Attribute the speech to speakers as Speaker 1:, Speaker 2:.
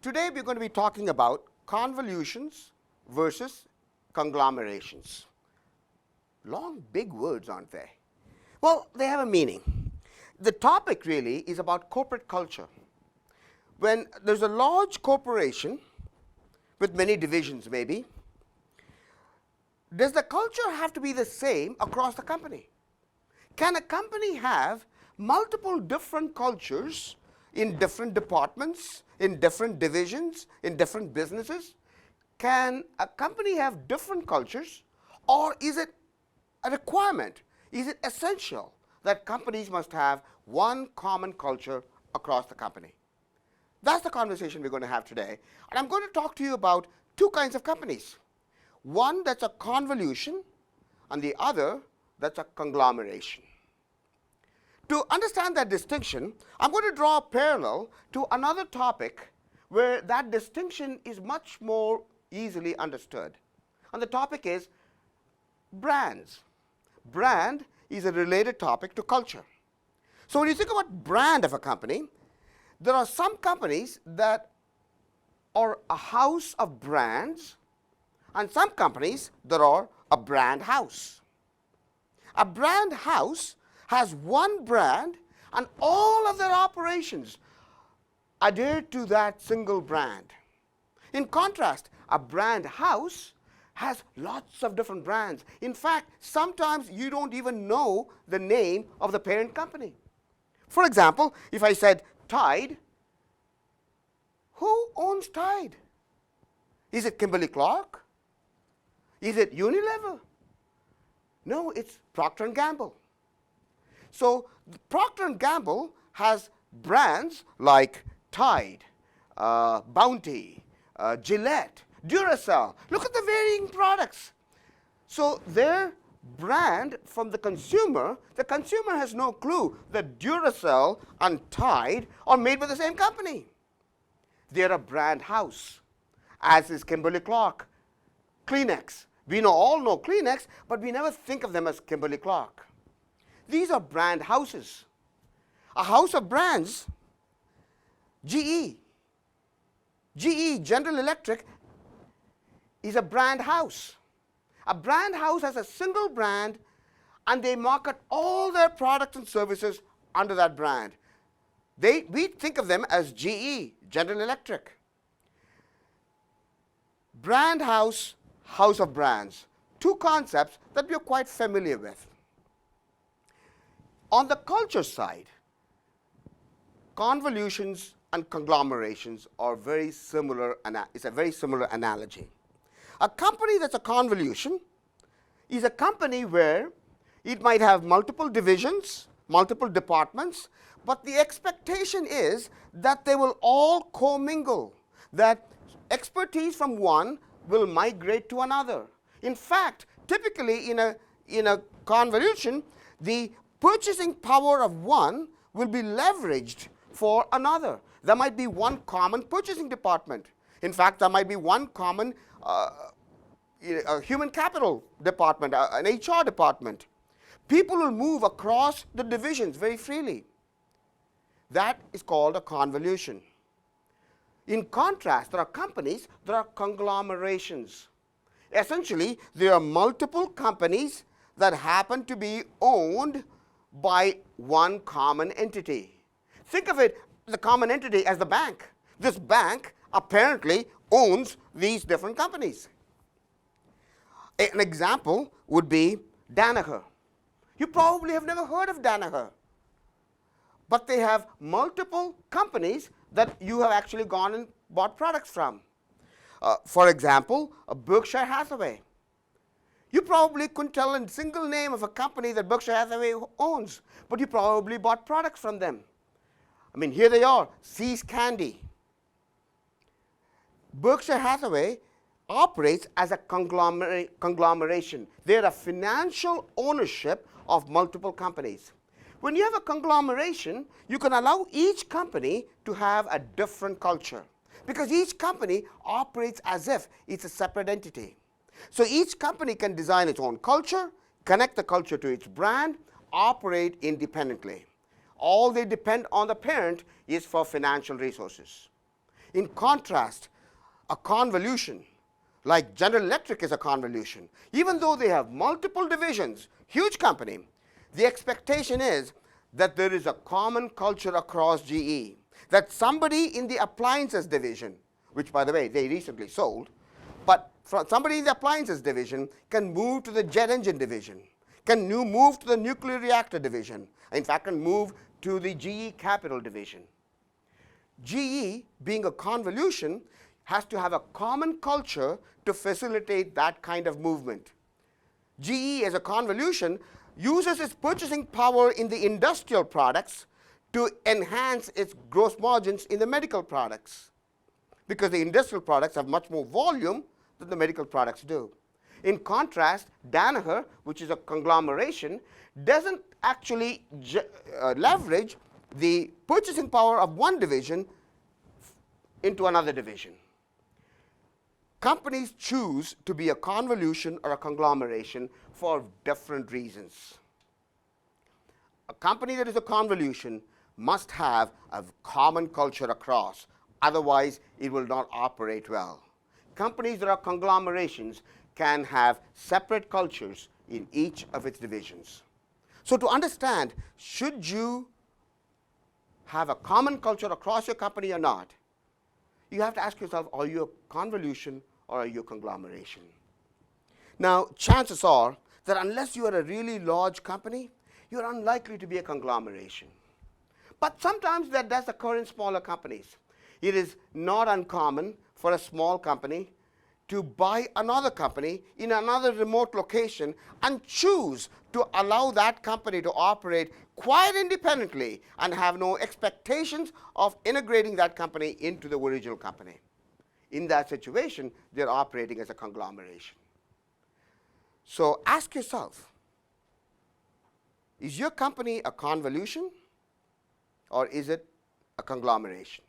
Speaker 1: Today we're going to be talking about convolutions versus conglomerations. Long, big words, aren't they? Well, they have a meaning. The topic really is about corporate culture. When there's a large corporation with many divisions maybe, does the culture have to be the same across the company? Can a company have multiple different cultures in different departments, in different divisions, in different businesses? Can a company have different cultures, or is it a requirement? Is it essential that companies must have one common culture across the company? That's the conversation we're going to have today. And I'm going to talk to you about two kinds of companies. One that's a convolution, and the other that's a conglomeration. To understand that distinction, I'm going to draw a parallel to another topic where that distinction is much more easily understood. And the topic is brands. Brand is a related topic to culture. So when you think about brand of a company, there are some companies that are a house of brands, and some companies that are a brand house. A brand house has one brand and all of their operations adhere to that single brand. In contrast, a brand house has lots of different brands. In fact, sometimes you don't even know the name of the parent company. For example, if I said Tide, who owns Tide? Is it Kimberly-Clark? Is it Unilever? No, it's Procter & Gamble. So Procter & Gamble has brands like Tide, Bounty, Gillette, Duracell. Look at the varying products. So their brand from the consumer has no clue that Duracell and Tide are made by the same company. They're a brand house, as is Kimberly-Clark, Kleenex. We all know Kleenex, but we never think of them as Kimberly-Clark. These are brand houses. A house of brands, GE, General Electric, is a brand house. A brand house has a single brand, and they market all their products and services under that brand. We think of them as GE, General Electric. Brand house, house of brands. Two concepts that we are quite familiar with. On the culture side, convolutions and conglomerations are very similar. It's a very similar analogy. A company that's a convolution is a company where it might have multiple divisions, multiple departments, but the expectation is that they will all commingle, that expertise from one will migrate to another. In fact, typically in a convolution, the purchasing power of one will be leveraged for another. There might be one common purchasing department. In fact, there might be one common human capital department, an HR department. People will move across the divisions very freely. That is called a convolution. In contrast, there are companies that are conglomerations. Essentially, there are multiple companies that happen to be owned by one common entity. Think of it, the common entity, as the bank. This bank apparently owns these different companies. An example would be Danaher. You probably have never heard of Danaher, but they have multiple companies that you have actually gone and bought products from. For example, Berkshire Hathaway. You probably couldn't tell a single name of a company that Berkshire Hathaway owns, but you probably bought products from them. I mean, here they are, See's Candy. Berkshire Hathaway operates as a conglomeration. They're a financial ownership of multiple companies. When you have a conglomeration, you can allow each company to have a different culture, because each company operates as if it's a separate entity. So each company can design its own culture, connect the culture to its brand, operate independently. All they depend on the parent is for financial resources. In contrast, a convolution, like General Electric is a convolution, even though they have multiple divisions, huge company, the expectation is that there is a common culture across GE, that somebody in the appliances division, which by the way they recently sold, but somebody in the appliances division can move to the jet engine division, can move to the nuclear reactor division, in fact can move to the GE Capital division. GE, being a convolution, has to have a common culture to facilitate that kind of movement. GE, as a convolution, uses its purchasing power in the industrial products to enhance its gross margins in the medical products, because the industrial products have much more volume than the medical products do. In contrast, Danaher, which is a conglomeration, doesn't actually leverage the purchasing power of one division into another division. Companies choose to be a convolution or a conglomeration for different reasons. A company that is a convolution must have a common culture across, otherwise it will not operate well. Companies that are conglomerations can have separate cultures in each of its divisions. So to understand, should you have a common culture across your company or not, you have to ask yourself, are you a convolution or are you a conglomeration? Now, chances are that unless you are a really large company, you're unlikely to be a conglomeration. But sometimes that does occur in smaller companies. It is not uncommon for a small company to buy another company in another remote location and choose to allow that company to operate quite independently and have no expectations of integrating that company into the original company. In that situation, they're operating as a conglomeration. So ask yourself, is your company a convolution or is it a conglomeration?